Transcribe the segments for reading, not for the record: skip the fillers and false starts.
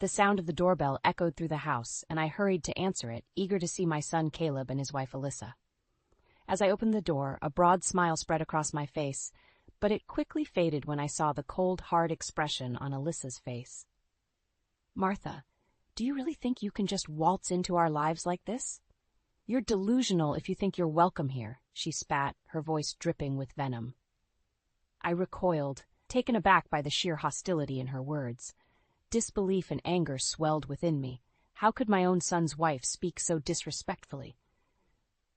The sound of the doorbell echoed through the house, and I hurried to answer it, eager to see my son Caleb and his wife Alyssa. As I opened the door, a broad smile spread across my face, but it quickly faded when I saw the cold, hard expression on Alyssa's face. "Martha, do you really think you can just waltz into our lives like this? You're delusional if you think you're welcome here," she spat, her voice dripping with venom. I recoiled, taken aback by the sheer hostility in her words. Disbelief and anger swelled within me. How could my own son's wife speak so disrespectfully?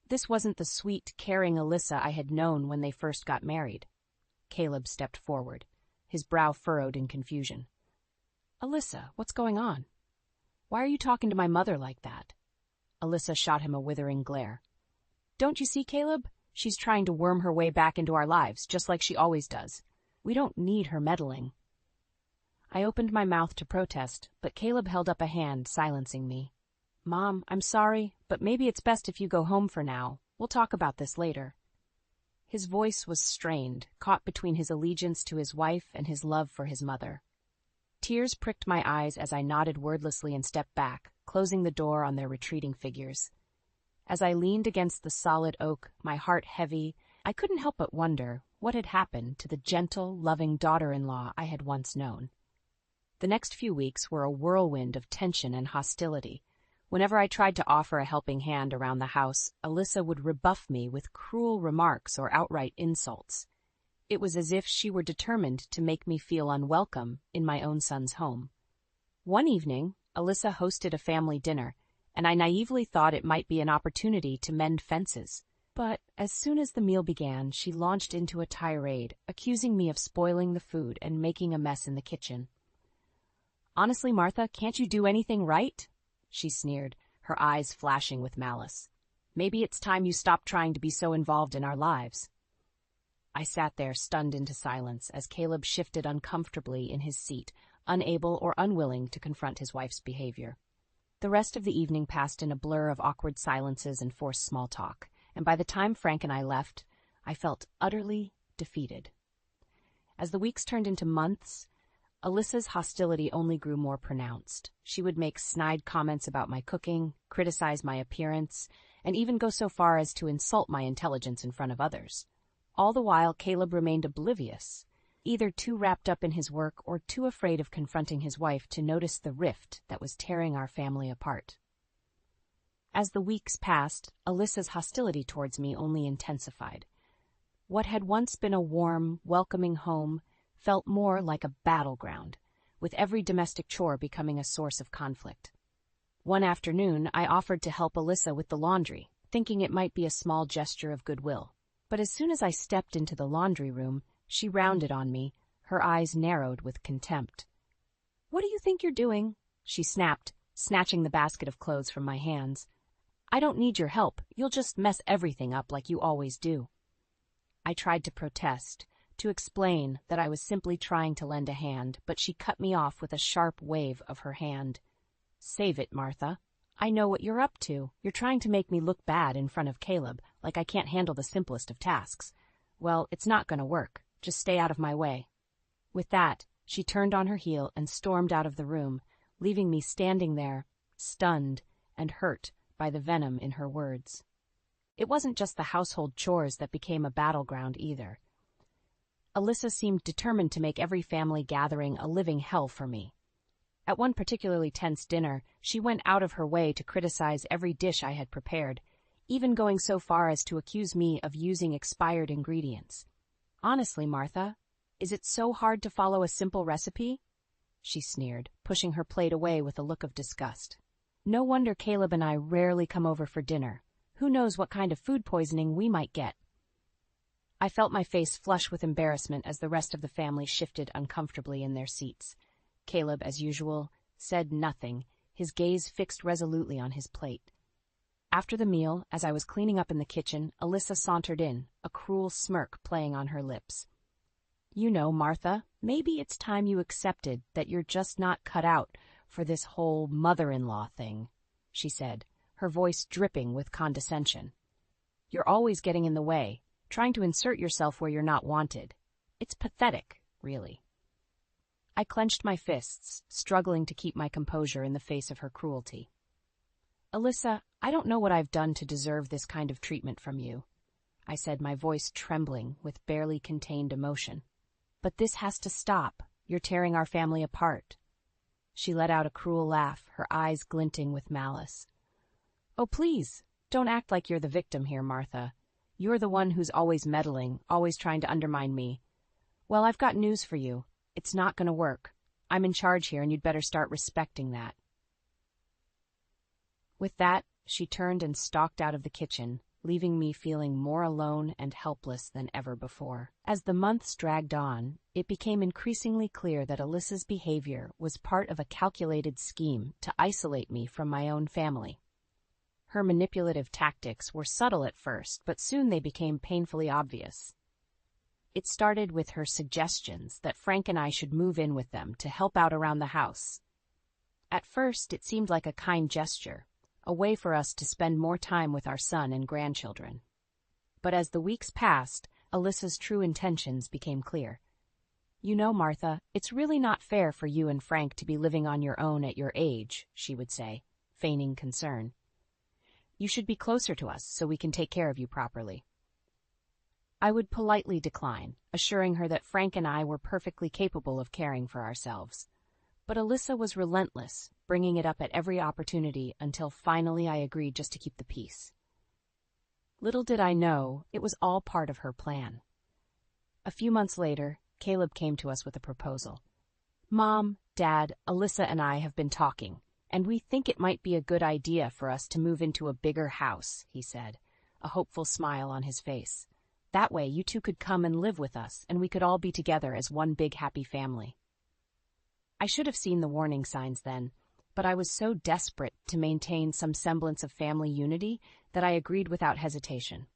This wasn't the sweet, caring Alyssa I had known when they first got married. Caleb stepped forward, his brow furrowed in confusion. "Alyssa, what's going on? Why are you talking to my mother like that?" Alyssa shot him a withering glare. "Don't you see, Caleb? She's trying to worm her way back into our lives, just like she always does. We don't need her meddling." I opened my mouth to protest, but Caleb held up a hand, silencing me. "Mom, I'm sorry, but maybe it's best if you go home for now. We'll talk about this later." His voice was strained, caught between his allegiance to his wife and his love for his mother. Tears pricked my eyes as I nodded wordlessly and stepped back, closing the door on their retreating figures. As I leaned against the solid oak, my heart heavy, I couldn't help but wonder what had happened to the gentle, loving daughter-in-law I had once known. The next few weeks were a whirlwind of tension and hostility. Whenever I tried to offer a helping hand around the house, Alyssa would rebuff me with cruel remarks or outright insults. It was as if she were determined to make me feel unwelcome in my own son's home. One evening, Alyssa hosted a family dinner, and I naively thought it might be an opportunity to mend fences. But as soon as the meal began, she launched into a tirade, accusing me of spoiling the food and making a mess in the kitchen. "Honestly, Martha, can't you do anything right?" she sneered, her eyes flashing with malice. "Maybe it's time you stopped trying to be so involved in our lives." I sat there, stunned into silence, as Caleb shifted uncomfortably in his seat, unable or unwilling to confront his wife's behavior. The rest of the evening passed in a blur of awkward silences and forced small talk, and by the time Frank and I left, I felt utterly defeated. As the weeks turned into months, Alyssa's hostility only grew more pronounced. She would make snide comments about my cooking, criticize my appearance, and even go so far as to insult my intelligence in front of others. All the while, Caleb remained oblivious, either too wrapped up in his work or too afraid of confronting his wife to notice the rift that was tearing our family apart. As the weeks passed, Alyssa's hostility towards me only intensified. What had once been a warm, welcoming home felt more like a battleground, with every domestic chore becoming a source of conflict. One afternoon, I offered to help Alyssa with the laundry, thinking it might be a small gesture of goodwill. But as soon as I stepped into the laundry room, she rounded on me, her eyes narrowed with contempt. "What do you think you're doing?" she snapped, snatching the basket of clothes from my hands. "I don't need your help. You'll just mess everything up like you always do." I tried to protest, to explain that I was simply trying to lend a hand, but she cut me off with a sharp wave of her hand. "Save it, Martha. I know what you're up to. You're trying to make me look bad in front of Caleb, like I can't handle the simplest of tasks. Well, it's not going to work. Just stay out of my way." With that, she turned on her heel and stormed out of the room, leaving me standing there, stunned and hurt by the venom in her words. It wasn't just the household chores that became a battleground either. Alyssa seemed determined to make every family gathering a living hell for me. At one particularly tense dinner, she went out of her way to criticize every dish I had prepared, even going so far as to accuse me of using expired ingredients. "Honestly, Martha, is it so hard to follow a simple recipe?" she sneered, pushing her plate away with a look of disgust. "No wonder Caleb and I rarely come over for dinner. Who knows what kind of food poisoning we might get?" I felt my face flush with embarrassment as the rest of the family shifted uncomfortably in their seats. Caleb, as usual, said nothing, his gaze fixed resolutely on his plate. After the meal, as I was cleaning up in the kitchen, Alyssa sauntered in, a cruel smirk playing on her lips. "You know, Martha, maybe it's time you accepted that you're just not cut out for this whole mother-in-law thing," she said, her voice dripping with condescension. "You're always getting in the way, trying to insert yourself where you're not wanted. It's pathetic, really." I clenched my fists, struggling to keep my composure in the face of her cruelty. "Alyssa, I don't know what I've done to deserve this kind of treatment from you," I said, my voice trembling with barely contained emotion. "But this has to stop. You're tearing our family apart." She let out a cruel laugh, her eyes glinting with malice. "Oh, please, don't act like you're the victim here, Martha. You're the one who's always meddling, always trying to undermine me. Well, I've got news for you. It's not going to work. I'm in charge here, and you'd better start respecting that." With that, she turned and stalked out of the kitchen, leaving me feeling more alone and helpless than ever before. As the months dragged on, it became increasingly clear that Alyssa's behavior was part of a calculated scheme to isolate me from my own family. Her manipulative tactics were subtle at first, but soon they became painfully obvious. It started with her suggestions that Frank and I should move in with them to help out around the house. At first, it seemed like a kind gesture, a way for us to spend more time with our son and grandchildren. But as the weeks passed, Alyssa's true intentions became clear. "You know, Martha, it's really not fair for you and Frank to be living on your own at your age," she would say, feigning concern. "You should be closer to us so we can take care of you properly." I would politely decline, assuring her that Frank and I were perfectly capable of caring for ourselves. But Alyssa was relentless, bringing it up at every opportunity until finally I agreed just to keep the peace. Little did I know, it was all part of her plan. A few months later, Caleb came to us with a proposal. "Mom, Dad, Alyssa and I have been talking, and we think it might be a good idea for us to move into a bigger house," he said, a hopeful smile on his face. "That way you two could come and live with us, and we could all be together as one big happy family." I should have seen the warning signs then, but I was so desperate to maintain some semblance of family unity that I agreed without hesitation.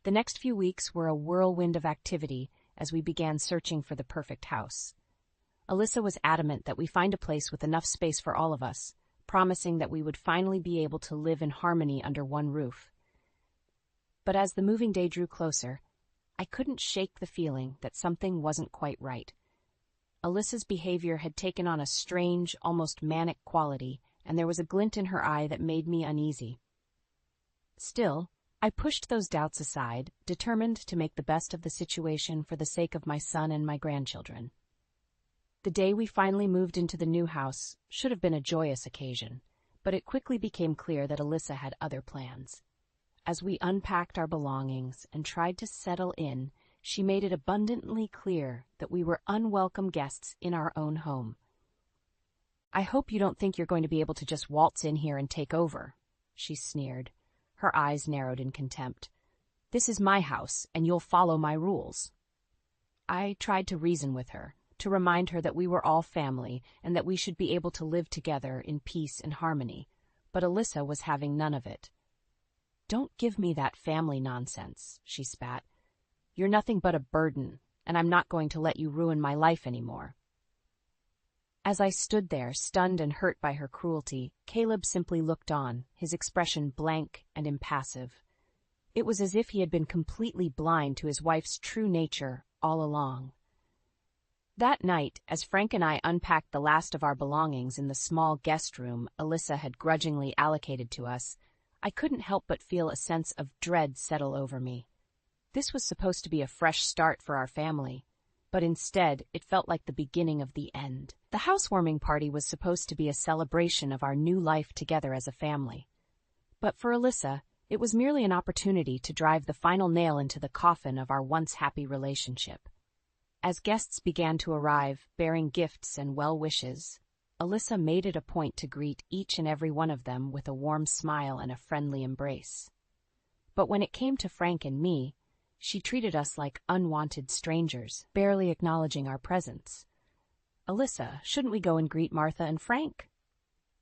The next few weeks were a whirlwind of activity as we began searching for the perfect house. Alyssa was adamant that we find a place with enough space for all of us, promising that we would finally be able to live in harmony under one roof. But as the moving day drew closer, I couldn't shake the feeling that something wasn't quite right. Alyssa's behavior had taken on a strange, almost manic quality, and there was a glint in her eye that made me uneasy. Still, I pushed those doubts aside, determined to make the best of the situation for the sake of my son and my grandchildren. The day we finally moved into the new house should have been a joyous occasion, but it quickly became clear that Alyssa had other plans. As we unpacked our belongings and tried to settle in, she made it abundantly clear that we were unwelcome guests in our own home. "I hope you don't think you're going to be able to just waltz in here and take over," she sneered, her eyes narrowed in contempt. "This is my house, and you'll follow my rules." I tried to reason with her, to remind her that we were all family and that we should be able to live together in peace and harmony, but Alyssa was having none of it. "Don't give me that family nonsense," she spat. "You're nothing but a burden, and I'm not going to let you ruin my life anymore." As I stood there, stunned and hurt by her cruelty, Caleb simply looked on, his expression blank and impassive. It was as if he had been completely blind to his wife's true nature all along. That night, as Frank and I unpacked the last of our belongings in the small guest room Alyssa had grudgingly allocated to us, I couldn't help but feel a sense of dread settle over me. This was supposed to be a fresh start for our family, but instead it felt like the beginning of the end. The housewarming party was supposed to be a celebration of our new life together as a family. But for Alyssa, it was merely an opportunity to drive the final nail into the coffin of our once happy relationship. As guests began to arrive, bearing gifts and well wishes, Alyssa made it a point to greet each and every one of them with a warm smile and a friendly embrace. But when it came to Frank and me, she treated us like unwanted strangers, barely acknowledging our presence. "Alyssa, shouldn't we go and greet Martha and Frank?"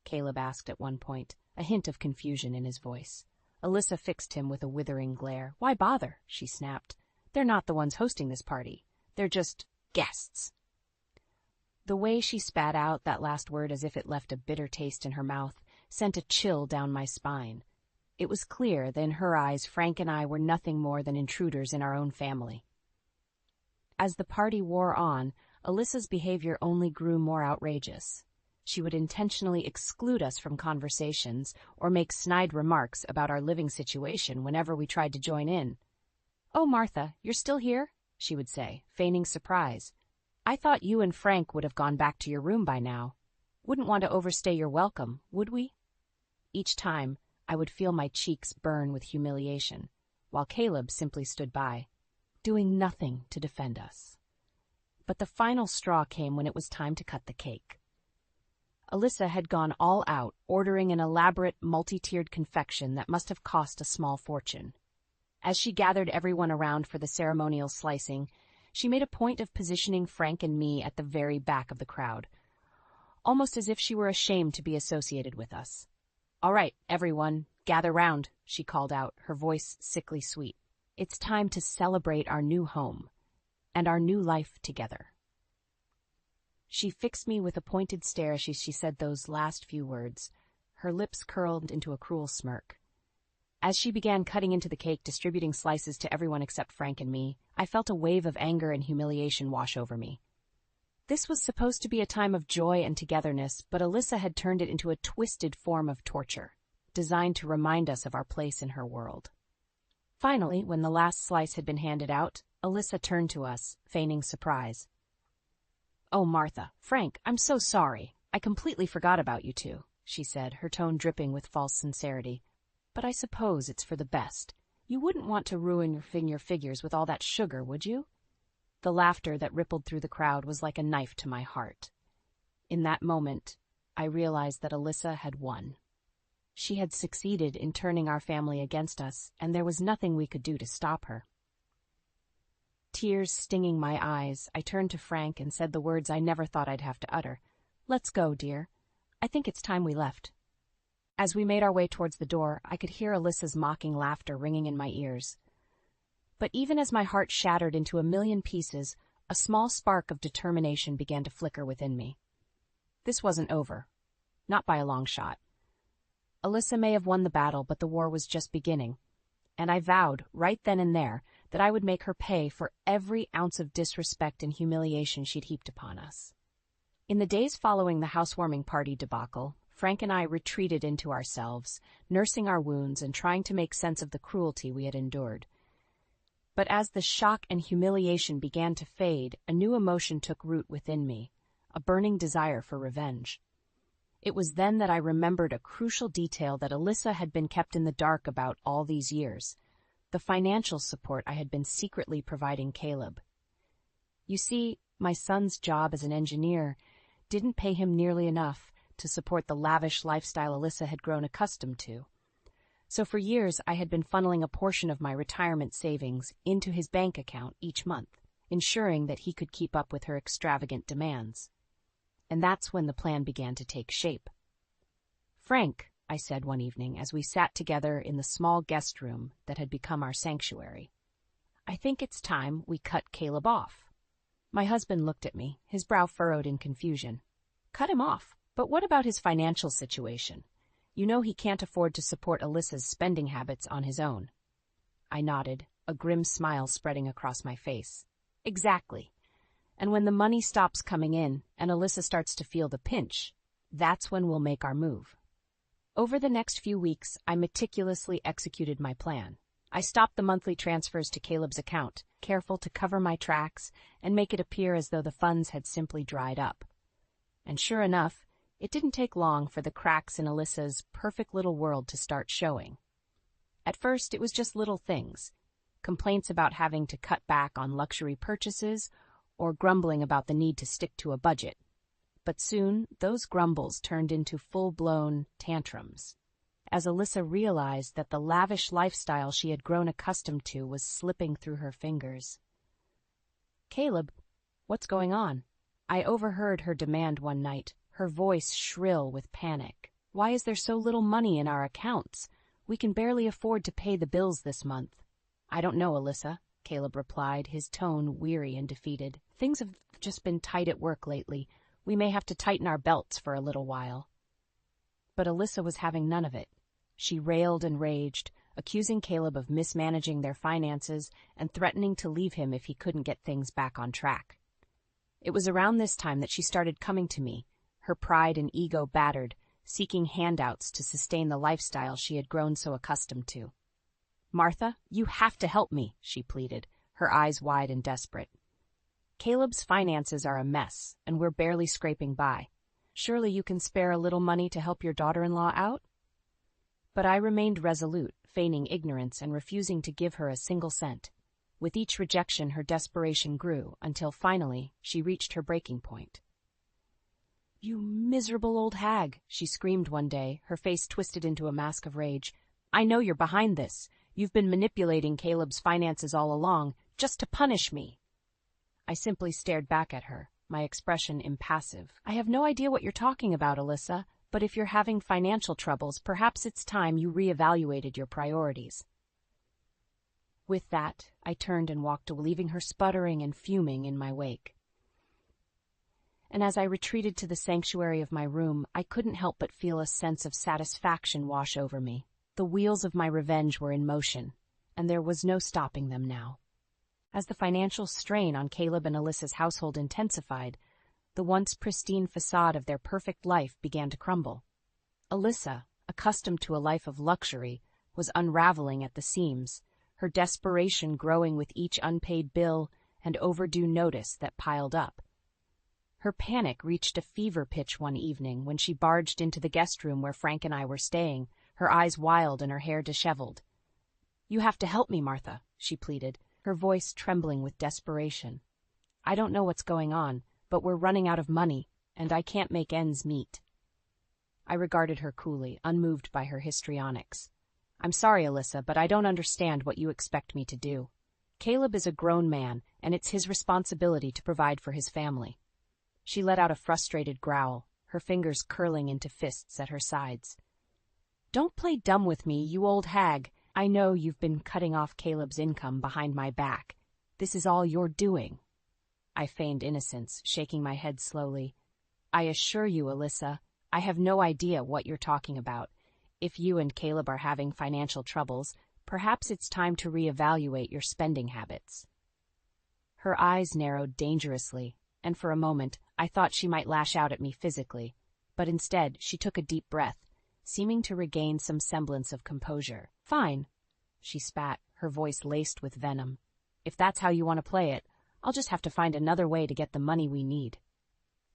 Caleb asked at one point, a hint of confusion in his voice. Alyssa fixed him with a withering glare. "Why bother?" she snapped. "They're not the ones hosting this party. They're just guests." The way she spat out that last word as if it left a bitter taste in her mouth sent a chill down my spine. It was clear that in her eyes Frank and I were nothing more than intruders in our own family. As the party wore on, Alyssa's behavior only grew more outrageous. She would intentionally exclude us from conversations or make snide remarks about our living situation whenever we tried to join in. "Oh, Martha, you're still here?" she would say, feigning surprise. "I thought you and Frank would have gone back to your room by now. Wouldn't want to overstay your welcome, would we?" Each time, I would feel my cheeks burn with humiliation, while Caleb simply stood by, doing nothing to defend us. But the final straw came when it was time to cut the cake. Alyssa had gone all out, ordering an elaborate, multi-tiered confection that must have cost a small fortune. As she gathered everyone around for the ceremonial slicing, she made a point of positioning Frank and me at the very back of the crowd, almost as if she were ashamed to be associated with us. "All right, everyone, gather round," she called out, her voice sickly sweet. "It's time to celebrate our new home and our new life together." She fixed me with a pointed stare as she said those last few words, her lips curled into a cruel smirk. As she began cutting into the cake, distributing slices to everyone except Frank and me, I felt a wave of anger and humiliation wash over me. This was supposed to be a time of joy and togetherness, but Alyssa had turned it into a twisted form of torture, designed to remind us of our place in her world. Finally, when the last slice had been handed out, Alyssa turned to us, feigning surprise. "Oh, Martha, Frank, I'm so sorry. I completely forgot about you two," she said, her tone dripping with false sincerity. "But I suppose it's for the best. You wouldn't want to ruin your figures with all that sugar, would you?" The laughter that rippled through the crowd was like a knife to my heart. In that moment, I realized that Alyssa had won. She had succeeded in turning our family against us, and there was nothing we could do to stop her. Tears stinging my eyes, I turned to Frank and said the words I never thought I'd have to utter. "Let's go, dear. I think it's time we left." As we made our way towards the door, I could hear Alyssa's mocking laughter ringing in my ears. But even as my heart shattered into a million pieces, a small spark of determination began to flicker within me. This wasn't over. Not by a long shot. Alyssa may have won the battle, but the war was just beginning. And I vowed, right then and there, that I would make her pay for every ounce of disrespect and humiliation she'd heaped upon us. In the days following the housewarming party debacle, Frank and I retreated into ourselves, nursing our wounds and trying to make sense of the cruelty we had endured. But as the shock and humiliation began to fade, a new emotion took root within me, a burning desire for revenge. It was then that I remembered a crucial detail that Alyssa had been kept in the dark about all these years, the financial support I had been secretly providing Caleb. You see, my son's job as an engineer didn't pay him nearly enough to support the lavish lifestyle Alyssa had grown accustomed to. So for years I had been funneling a portion of my retirement savings into his bank account each month, ensuring that he could keep up with her extravagant demands. And that's when the plan began to take shape. "Frank," I said one evening as we sat together in the small guest room that had become our sanctuary, "I think it's time we cut Caleb off." My husband looked at me, his brow furrowed in confusion. "Cut him off? But what about his financial situation? You know he can't afford to support Alyssa's spending habits on his own." I nodded, a grim smile spreading across my face. "Exactly. And when the money stops coming in and Alyssa starts to feel the pinch, that's when we'll make our move." Over the next few weeks, I meticulously executed my plan. I stopped the monthly transfers to Caleb's account, careful to cover my tracks and make it appear as though the funds had simply dried up. And sure enough, it didn't take long for the cracks in Alyssa's perfect little world to start showing. At first, it was just little things, complaints about having to cut back on luxury purchases or grumbling about the need to stick to a budget. But soon, those grumbles turned into full-blown tantrums, as Alyssa realized that the lavish lifestyle she had grown accustomed to was slipping through her fingers. "Caleb, what's going on?" I overheard her demand one night, her voice shrill with panic. "Why is there so little money in our accounts? We can barely afford to pay the bills this month." "I don't know, Alyssa," Caleb replied, his tone weary and defeated. "Things have just been tight at work lately. We may have to tighten our belts for a little while." But Alyssa was having none of it. She railed and raged, accusing Caleb of mismanaging their finances and threatening to leave him if he couldn't get things back on track. It was around this time that she started coming to me, her pride and ego battered, seeking handouts to sustain the lifestyle she had grown so accustomed to. "Martha, you have to help me," she pleaded, her eyes wide and desperate. "Caleb's finances are a mess, and we're barely scraping by. Surely you can spare a little money to help your daughter-in-law out?" But I remained resolute, feigning ignorance and refusing to give her a single cent. With each rejection, her desperation grew, until finally she reached her breaking point. "You miserable old hag," she screamed one day, her face twisted into a mask of rage. "I know you're behind this. You've been manipulating Caleb's finances all along, just to punish me." I simply stared back at her, my expression impassive. "I have no idea what you're talking about, Alyssa, but if you're having financial troubles, perhaps it's time you reevaluated your priorities." With that, I turned and walked away, leaving her sputtering and fuming in my wake. And as I retreated to the sanctuary of my room, I couldn't help but feel a sense of satisfaction wash over me. The wheels of my revenge were in motion, and there was no stopping them now. As the financial strain on Caleb and Alyssa's household intensified, the once pristine facade of their perfect life began to crumble. Alyssa, accustomed to a life of luxury, was unraveling at the seams, her desperation growing with each unpaid bill and overdue notice that piled up. Her panic reached a fever pitch one evening when she barged into the guest room where Frank and I were staying, her eyes wild and her hair disheveled. "You have to help me, Martha," she pleaded, her voice trembling with desperation. "I don't know what's going on, but we're running out of money, and I can't make ends meet." I regarded her coolly, unmoved by her histrionics. "I'm sorry, Alyssa, but I don't understand what you expect me to do. Caleb is a grown man, and it's his responsibility to provide for his family." She let out a frustrated growl, her fingers curling into fists at her sides. "Don't play dumb with me, you old hag. I know you've been cutting off Caleb's income behind my back. This is all you're doing." I feigned innocence, shaking my head slowly. "I assure you, Alyssa, I have no idea what you're talking about. If you and Caleb are having financial troubles, perhaps it's time to reevaluate your spending habits." Her eyes narrowed dangerously, and for a moment I thought she might lash out at me physically, but instead she took a deep breath, seeming to regain some semblance of composure. "Fine," she spat, her voice laced with venom. "If that's how you want to play it, I'll just have to find another way to get the money we need."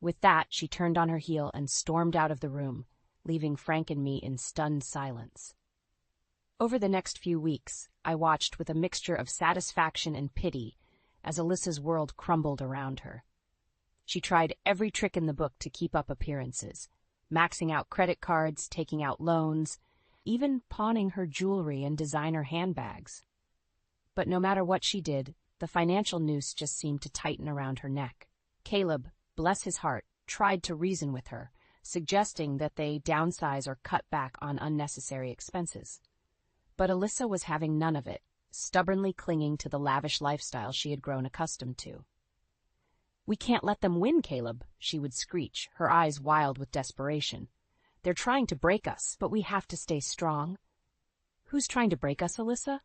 With that, she turned on her heel and stormed out of the room, leaving Frank and me in stunned silence. Over the next few weeks, I watched with a mixture of satisfaction and pity as Alyssa's world crumbled around her. She tried every trick in the book to keep up appearances, maxing out credit cards, taking out loans, even pawning her jewelry and designer handbags. But no matter what she did, the financial noose just seemed to tighten around her neck. Caleb, bless his heart, tried to reason with her, suggesting that they downsize or cut back on unnecessary expenses. But Alyssa was having none of it, stubbornly clinging to the lavish lifestyle she had grown accustomed to. "We can't let them win, Caleb," she would screech, her eyes wild with desperation. "They're trying to break us, but we have to stay strong." "Who's trying to break us, Alyssa?"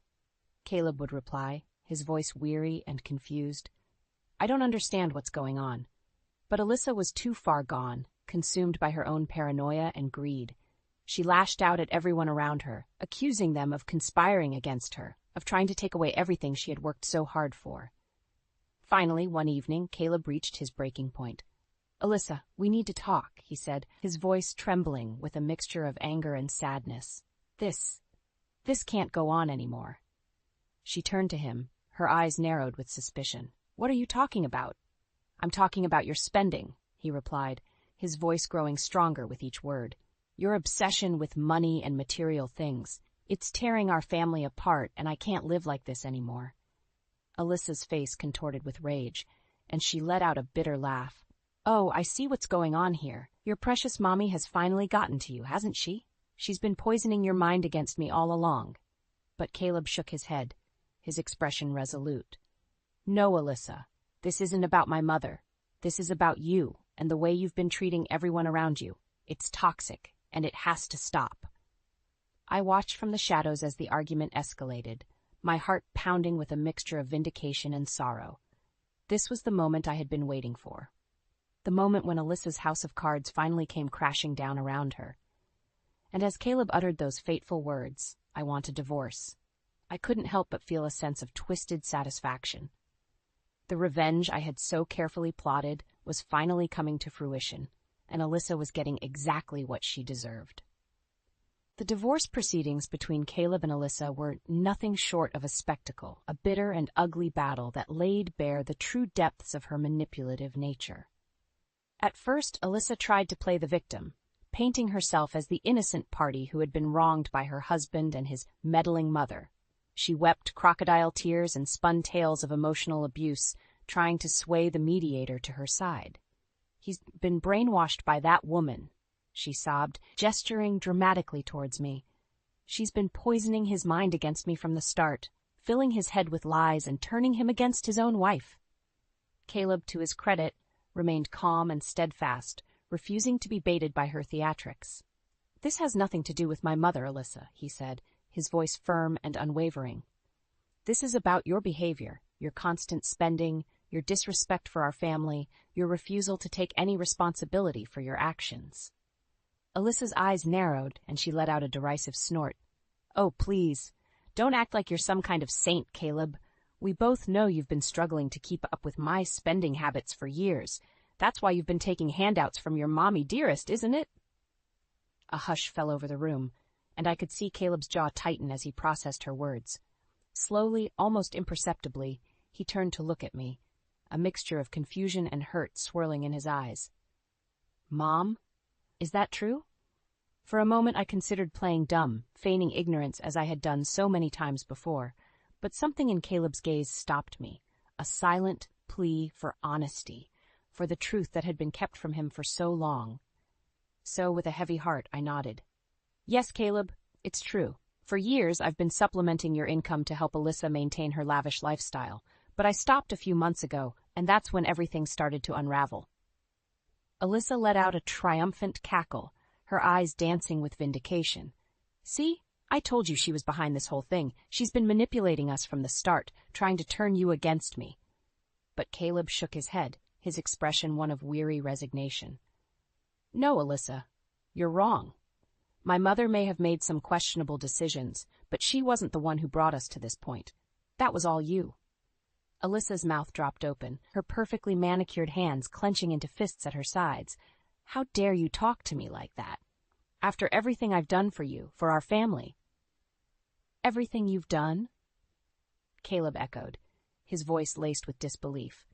Caleb would reply, his voice weary and confused. I don't understand what's going on. But Alyssa was too far gone, consumed by her own paranoia and greed. She lashed out at everyone around her, accusing them of conspiring against her, of trying to take away everything she had worked so hard for. Finally, one evening, Caleb reached his breaking point. "Alyssa, we need to talk," he said, his voice trembling with a mixture of anger and sadness. This can't go on anymore." She turned to him, her eyes narrowed with suspicion. "What are you talking about?" "I'm talking about your spending," he replied, his voice growing stronger with each word. "Your obsession with money and material things. It's tearing our family apart, and I can't live like this anymore." Alyssa's face contorted with rage, and she let out a bitter laugh. "Oh, I see what's going on here. Your precious mommy has finally gotten to you, hasn't she? She's been poisoning your mind against me all along." But Caleb shook his head, his expression resolute. "No, Alyssa, this isn't about my mother. This is about you and the way you've been treating everyone around you. It's toxic, and it has to stop." I watched from the shadows as the argument escalated, my heart pounding with a mixture of vindication and sorrow. This was the moment I had been waiting for. the moment when Alyssa's house of cards finally came crashing down around her. And as Caleb uttered those fateful words, "I want a divorce," I couldn't help but feel a sense of twisted satisfaction. The revenge I had so carefully plotted was finally coming to fruition, and Alyssa was getting exactly what she deserved. The divorce proceedings between Caleb and Alyssa were nothing short of a spectacle, a bitter and ugly battle that laid bare the true depths of her manipulative nature. At first, Alyssa tried to play the victim, painting herself as the innocent party who had been wronged by her husband and his meddling mother. She wept crocodile tears and spun tales of emotional abuse, trying to sway the mediator to her side. "He's been brainwashed by that woman," she sobbed, gesturing dramatically towards me. "She's been poisoning his mind against me from the start, filling his head with lies and turning him against his own wife." Caleb, to his credit, remained calm and steadfast, refusing to be baited by her theatrics. "This has nothing to do with my mother, Alyssa," he said, his voice firm and unwavering. "This is about your behavior, your constant spending, your disrespect for our family, your refusal to take any responsibility for your actions." Alyssa's eyes narrowed, and she let out a derisive snort. "Oh, please, don't act like you're some kind of saint, Caleb. We both know you've been struggling to keep up with my spending habits for years. That's why you've been taking handouts from your mommy dearest, isn't it?" A hush fell over the room, and I could see Caleb's jaw tighten as he processed her words. Slowly, almost imperceptibly, he turned to look at me, a mixture of confusion and hurt swirling in his eyes. "Mom? Is that true?" For a moment I considered playing dumb, feigning ignorance as I had done so many times before, but something in Caleb's gaze stopped me, a silent plea for honesty, for the truth that had been kept from him for so long. So, with a heavy heart, I nodded. "Yes, Caleb, it's true. For years, I've been supplementing your income to help Alyssa maintain her lavish lifestyle, but I stopped a few months ago, and that's when everything started to unravel." Alyssa let out a triumphant cackle, her eyes dancing with vindication. "See? I told you she was behind this whole thing. She's been manipulating us from the start, trying to turn you against me." But Caleb shook his head, his expression one of weary resignation. "No, Alyssa, you're wrong. My mother may have made some questionable decisions, but she wasn't the one who brought us to this point. That was all you." Alyssa's mouth dropped open, her perfectly manicured hands clenching into fists at her sides. "How dare you talk to me like that? After everything I've done for you, for our family." "Everything you've done?" Caleb echoed, his voice laced with disbelief.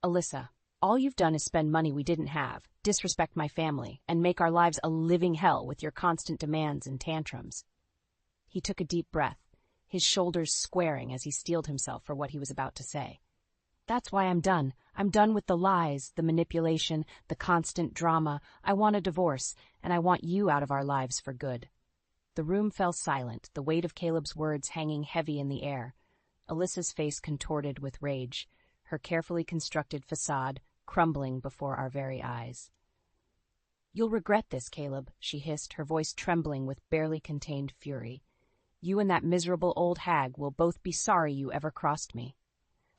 "Alyssa, all you've done is spend money we didn't have, disrespect my family, and make our lives a living hell with your constant demands and tantrums." He took a deep breath, his shoulders squaring as he steeled himself for what he was about to say. "That's why I'm done. I'm done with the lies, the manipulation, the constant drama. I want a divorce, and I want you out of our lives for good." The room fell silent, the weight of Caleb's words hanging heavy in the air. Alyssa's face contorted with rage, her carefully constructed facade crumbling before our very eyes. "You'll regret this, Caleb," she hissed, her voice trembling with barely contained fury. "You and that miserable old hag will both be sorry you ever crossed me."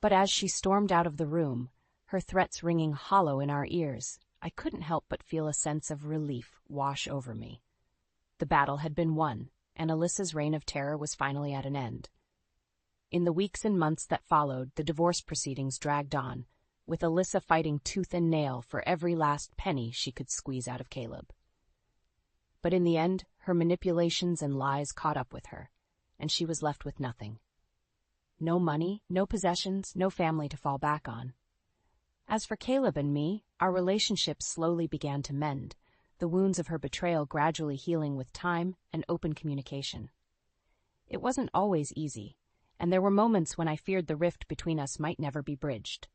But as she stormed out of the room, her threats ringing hollow in our ears, I couldn't help but feel a sense of relief wash over me. The battle had been won, and Alyssa's reign of terror was finally at an end. In the weeks and months that followed, the divorce proceedings dragged on, with Alyssa fighting tooth and nail for every last penny she could squeeze out of Caleb. But in the end, her manipulations and lies caught up with her, and she was left with nothing. No money, no possessions, no family to fall back on. As for Caleb and me, our relationship slowly began to mend, the wounds of her betrayal gradually healing with time and open communication. It wasn't always easy, and there were moments when I feared the rift between us might never be bridged.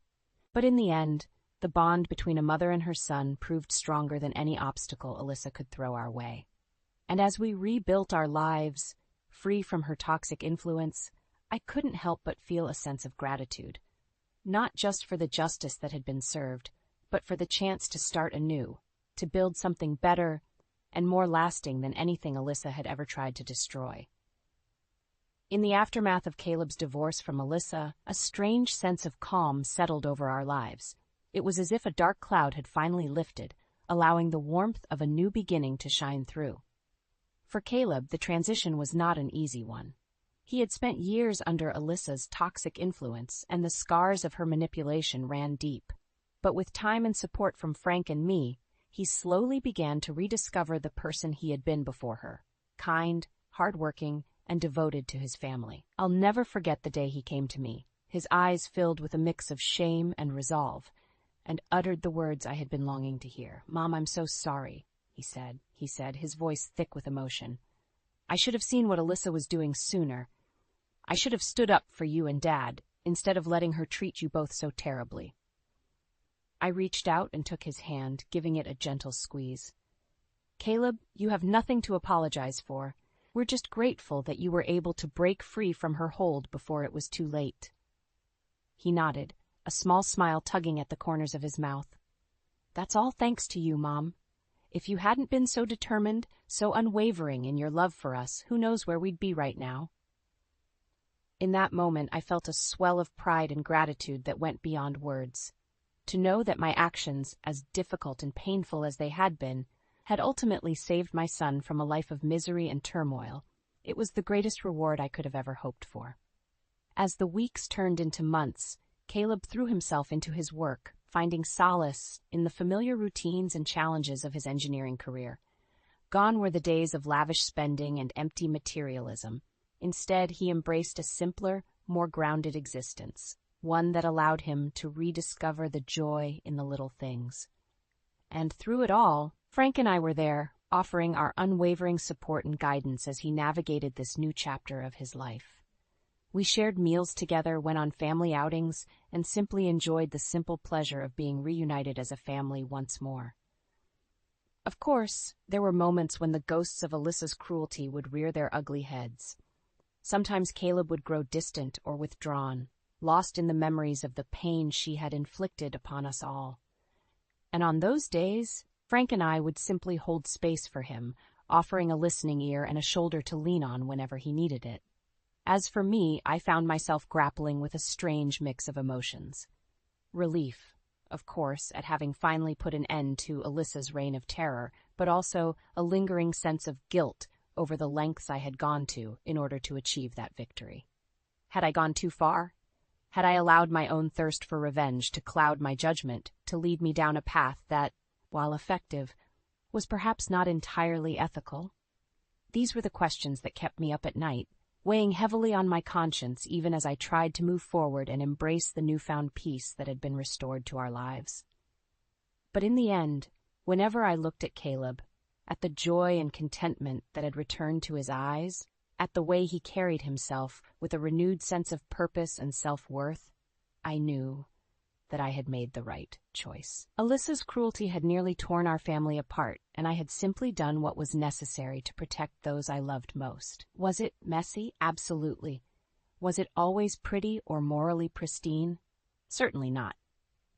But in the end, the bond between a mother and her son proved stronger than any obstacle Alyssa could throw our way. And as we rebuilt our lives, free from her toxic influence, I couldn't help but feel a sense of gratitude, not just for the justice that had been served, but for the chance to start anew, to build something better and more lasting than anything Alyssa had ever tried to destroy. In the aftermath of Caleb's divorce from Alyssa, a strange sense of calm settled over our lives. It was as if a dark cloud had finally lifted, allowing the warmth of a new beginning to shine through. For Caleb, the transition was not an easy one. He had spent years under Alyssa's toxic influence, and the scars of her manipulation ran deep. But with time and support from Frank and me, he slowly began to rediscover the person he had been before her, kind, hardworking, and devoted to his family. I'll never forget the day he came to me, his eyes filled with a mix of shame and resolve, and uttered the words I had been longing to hear. "Mom, I'm so sorry," he said, his voice thick with emotion. "I should have seen what Alyssa was doing sooner. I should have stood up for you and Dad, instead of letting her treat you both so terribly." I reached out and took his hand, giving it a gentle squeeze. "Caleb, you have nothing to apologize for. We're just grateful that you were able to break free from her hold before it was too late." He nodded, a small smile tugging at the corners of his mouth. "That's all thanks to you, Mom. If you hadn't been so determined, so unwavering in your love for us, who knows where we'd be right now?" In that moment, I felt a swell of pride and gratitude that went beyond words. To know that my actions, as difficult and painful as they had been, had ultimately saved my son from a life of misery and turmoil, it was the greatest reward I could have ever hoped for. As the weeks turned into months, Caleb threw himself into his work, finding solace in the familiar routines and challenges of his engineering career. Gone were the days of lavish spending and empty materialism. Instead, he embraced a simpler, more grounded existence, one that allowed him to rediscover the joy in the little things. And through it all, Frank and I were there, offering our unwavering support and guidance as he navigated this new chapter of his life. We shared meals together, went on family outings, and simply enjoyed the simple pleasure of being reunited as a family once more. Of course, there were moments when the ghosts of Alyssa's cruelty would rear their ugly heads. Sometimes Caleb would grow distant or withdrawn, lost in the memories of the pain she had inflicted upon us all. And on those days, Frank and I would simply hold space for him, offering a listening ear and a shoulder to lean on whenever he needed it. As for me, I found myself grappling with a strange mix of emotions. Relief, of course, at having finally put an end to Alyssa's reign of terror, but also a lingering sense of guilt over the lengths I had gone to in order to achieve that victory. Had I gone too far? Had I allowed my own thirst for revenge to cloud my judgment, to lead me down a path that, while effective, was perhaps not entirely ethical? These were the questions that kept me up at night, weighing heavily on my conscience even as I tried to move forward and embrace the newfound peace that had been restored to our lives. But in the end, whenever I looked at Caleb, at the joy and contentment that had returned to his eyes, at the way he carried himself with a renewed sense of purpose and self-worth, I knew that I had made the right choice. Alyssa's cruelty had nearly torn our family apart, and I had simply done what was necessary to protect those I loved most. Was it messy? Absolutely. Was it always pretty or morally pristine? Certainly not.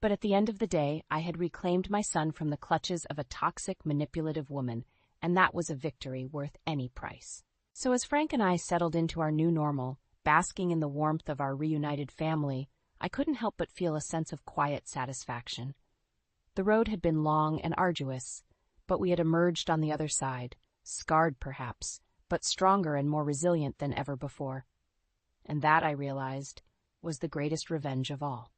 But at the end of the day, I had reclaimed my son from the clutches of a toxic, manipulative woman, and that was a victory worth any price. So as Frank and I settled into our new normal, basking in the warmth of our reunited family, I couldn't help but feel a sense of quiet satisfaction. The road had been long and arduous, but we had emerged on the other side, scarred perhaps, but stronger and more resilient than ever before. And that, I realized, was the greatest revenge of all.